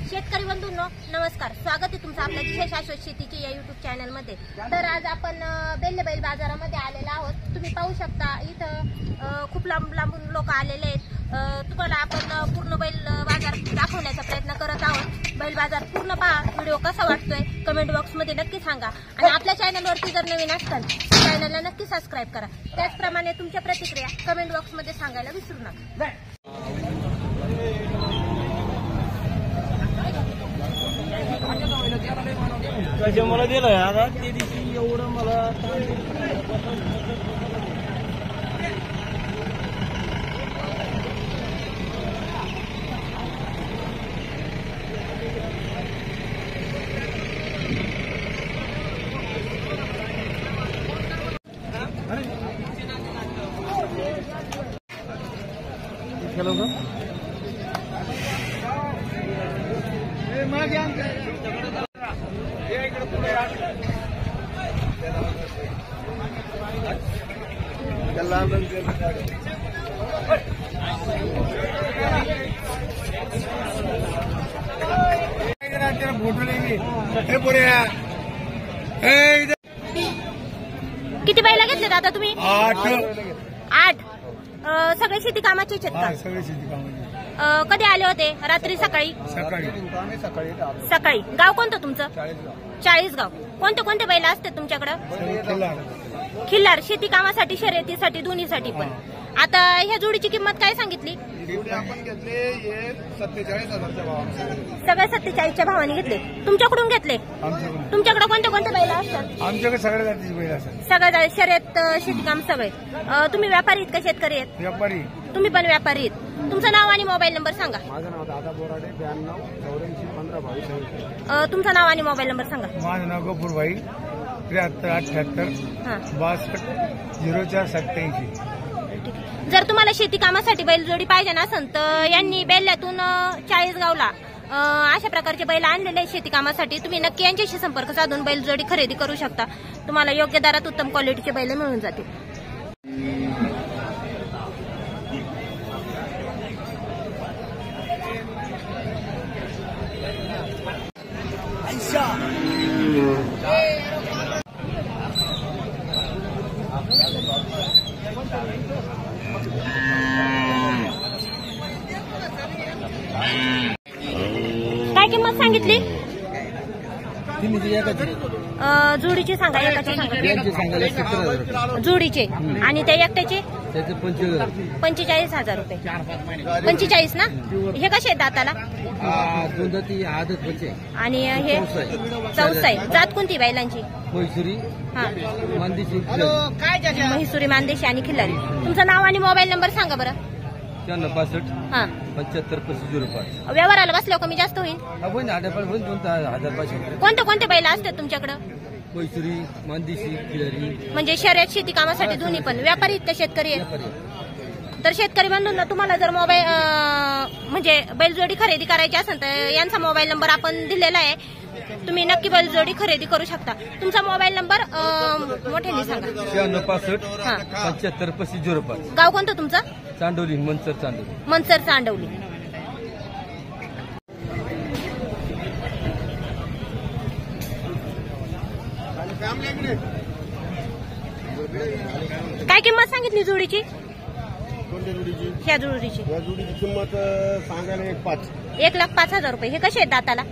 शेतकरी बंधूंनो नमस्कार, स्वागत आहे तुमचं आपल्या दिशा शाश्वत शेतीची या YouTube चॅनलमध्ये। तर आज आपण बेल्ले बैल बाजारामध्ये आलेलो आहोत। तुम्ही पाहू शकता इथं खूप लांबून लोक आलेले आहेत। तुम्हाला आपण पूर्ण बैल बाजार दाखवण्याचा प्रयत्न करत आहोत। बैल बाजार पूर्ण पहा, व्हिडिओ कसा वाटतोय कमेंट बॉक्स मध्ये नक्की सांगा आणि आपल्या चॅनलवरती जर नवीन असाल चॅनलला नक्की सबस्क्राइब करा। त्याचप्रमाणे तुमच्या प्रतिक्रिया कमेंट बॉक्स मध्ये सांगायला विसरू नका। मला दिलं आता ते दिवशी एवढं मला किती बैल घेतले दादा तुम्ही? 8 सगळे शेती कामाचे सगळे शेती कामाचे। कधी आले होते? रात्री सकाळी सकाळी। गाव कोणतं तुमचं? 40 गाव। कोणते बैल असते तुमच्याकडे? खिल्लार शेती कामासाठी शर्यतीसाठी दोन्हीसाठी पण। आता ह्या जोडीची किंमत काय सांगितली? आपण घेतले 47,000च्या भावाने। सगळे 47च्या भावाने घेतले। तुमच्याकडून घेतले? तुमच्याकडे कोणते बैल असतात? आमच्याकडे सगळ्या जातीचे बैल असतात। सगळ्या शर्यत शेती काम सगळे। तुम्ही व्यापारी आहेत का शेतकरी आहेत? व्यापारी। तुम्ही पण व्यापारी आहेत। तुमचं नाव आणि मोबाईल नंबर सांगा। माझं नाव दादा बोराडे, 92 84 15 22। तुमचं नाव आणि मोबाईल नंबर सांगा। माझं नाव गफूरभाई, 73 78 62 04 87। जर तुम्हाला शेती कामासाठी बैलजोडी पाहिजे नसेल तर यांनी बेल्ल्यातून 40 गावला अशा प्रकारचे बैल आणलेले शेती कामासाठी। तुम्ही नक्की यांच्याशी संपर्क साधून बैलजोडी खरेदी करू शकता। तुम्हाला योग्य दरात उत्तम क्वालिटीचे बैल मिळून जातील। काय किंमत सांगितली? जोडीची सांगा, एकाची सांगा। जोडीचे आणि त्या एकट्याचे 45,000 रुपये। 45 ना? हे कसे आहेत दाताला? आणि हे चौसा आहे। जात कोणती बैलांची? म्हैसुरी, मानदेशी आणि खिल्लारी। तुमचं नाव आणि मोबाईल नंबर सांगा बरं। 65 75 05। व्यवहाराला बसल्यावर कमी जास्त होईल? कोणते बैल असतात तुमच्याकडे? मैसुरी, मानदेशी, खिलारी। म्हणजे शर्यत शेती कामासाठी दोन्ही पण। व्यापारी आहेत का शेतकरी आहेत? तर शेतकरी बंधूंना तुम्हाला जर मोबाईल म्हणजे बैलजोडी खरेदी करायची असेल तर यांचा मोबाईल नंबर आपण दिलेला आहे। तुम्ही नक्की बैलजोडी खरेदी करू शकता। तुमचा मोबाईल नंबर मोठ्याने सांगा। 95 75 05। गाव कोणतं तुमचं? चांडवली, मनसर चांडवली। मनसर चांडवली। काय किंमत सांगितली जोडीची? ह्या जोडीची किंमत सांगायला 1,05,000 रुपये। हे कसे आहेत दाताला?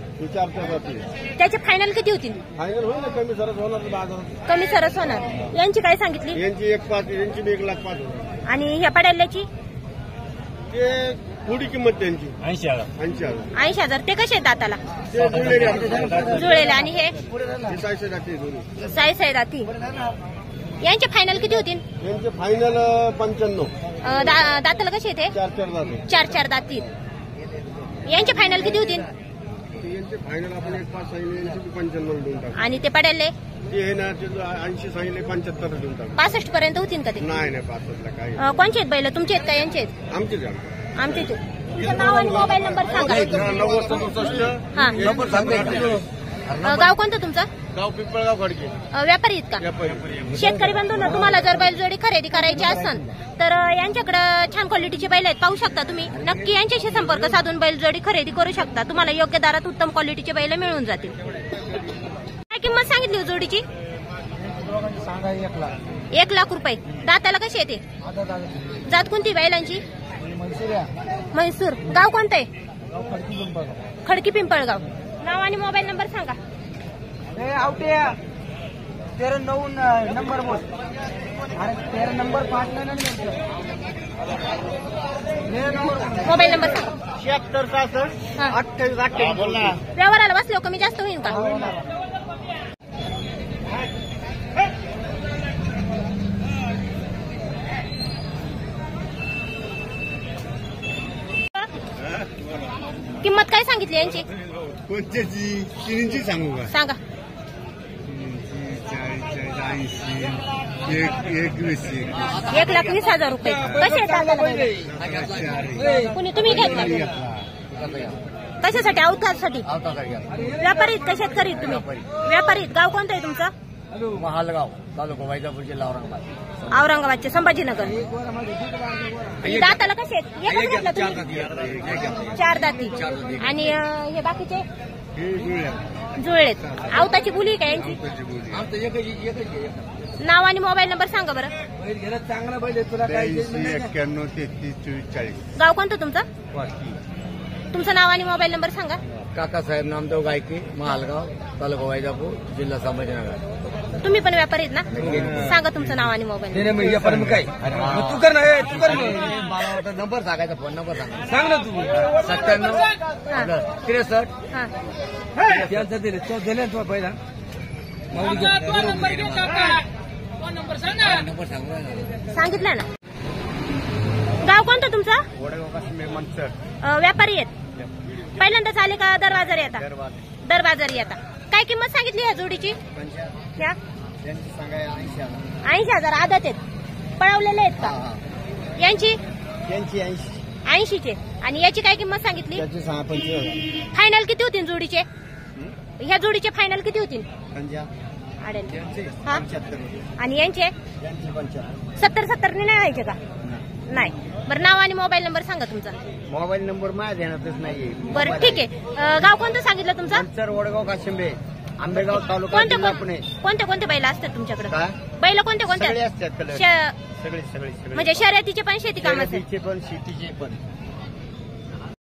त्याचे फायनल किती होतील? फायनल होईल ना, कमी सरस होणार बाजार। कमी सरस होणार। यांची काय सांगितली? यांची 1,05,000, यांची 1,05,000। आणि ह्या पड्याल्याची? ते थोडी किंमत त्यांची 80,000। 80,000। ते कसे आहेत दाताला? जुळलेले। आणि हे साई दाती। यांचे फायनल किती होतील? यांचे फायनल 95। दाताला कसे आहेत? 4 दाती। यांचे फायनल किती होतील? यांचे फायनल आपण 1,05,000 सांगितले, यांचे 95 देऊन टाकू। आणि ते पड्याले? ते हे ना 80 सांगितले, 75 देऊन टाकू। 65 पर्यंत होतील का ते? नाही 65ला काय। कोणचे आहेत बैल? तुमचे आहेत का यांचे आहेत? आमचेच तुमचं नाव आणि मोबाईल नंबर सांगा। 90 67 हा। नंबर सांगा। गाव कोणतं तुमचं? गाव पिंपळगाव खडके. व्यापारी आहेत का? शेतकरी बंधूंना तुम्हाला जर बैलजोडी खरेदी करायची असेल तर यांच्याकडे छान क्वालिटीचे बैल आहेत, पाहू शकता तुम्ही. नक्की यांच्याशी संपर्क साधून बैलजोडी खरेदी करू शकता. तुम्हाला योग्य दरात उत्तम क्वालिटीचे बैल मिळून जातील. काय किंमत सांगितली जोडीची? सांगा 1 लाख. 1 लाख रुपये. दाताला कशी येते? जात कोणती बैलांची? म्हैसूर. गाव कोणतं आहे? खडकी पिंपळगाव. नाव आणि मोबाईल नंबर सांगा. 13 नंबर बोल. 13 नंबर 5 मोबाईल नंबर सांगा. 76 66 हा. 28 28. बोल ना. व्यवहाराला बसलो कमी जास्त होईल का? किंमत काय सांगितली यांची? कोणत्याची? तिन्हीची सांगू का? सांगा. 1,20,000 रुपये. कसे आहेत? कुणी तुम्ही घेतला? कशासाठी? अवतारसाठी. व्यापारी आहेत का शेतकरी आहेत तुम्ही? व्यापारी आहेत. गाव कोणतं आहे तुमचं? महालगाव तालुका वैजापूर जिल्हा औरंगाबाद. औरंगाबादचे संभाजीनगर. दाताला कसे आहेत? एकच घेतला तुम्ही? 4 दाती. आणि हे बाकीचे जुळलेत. आवताची बोली का यांची? नाव आणि मोबाईल नंबर सांगा बरं. चांगला पाहिजे तुला. 81 33 24 40. गाव कोणतं तुमचं? तुमचं नाव आणि मोबाईल नंबर सांगा. काकासाहेब नामदेव गायके, महालगाव तालुका वैजापूर जिल्हा संभाजीनगर. तुम्ही पण व्यापारी आहेत ना? सांगा तुमचं नाव आणि मोबाईल नंबर. काय तू कर ना. नंबर सांगायचा, फोन नंबर सांग ना तुम्ही. 97 63. हा. दिले तो पहिला सांगितलं ना. गाव कोणतं तुमचं? व्यापारी आहेत. पहिल्यांदाच आले का दर बाजारी येता? दर बाजारी येता. काय किंमत सांगितली या जोडीची? 80,000. आदत आहेत. पळवलेले आहेत का? यांची 80चे. आणि याची काय किंमत सांगितली? फायनल किती होतील जोडीचे? ह्या जोडीचे फायनल किती होतील? 75. आणि यांचे 70 नाही व्हायचे का? नाही. बरं, नाव आणि मोबाईल नंबर सांगा तुमचा. मोबाईल नंबर माझ्या ध्यानातच नाहीये. बरं, ठीक आहे. गाव कोणतं सांगितलं तुमचं? वडगाव काशिंबे, आंबेगाव तालुका कोणते जिल्हा पुणे. कोणते बैल असतात तुमच्याकडे? काय? बैल कोणते सगळे असतात कलर. म्हणजे शर्यतीचे पण शेती कामाचे? पण शेतीचे पण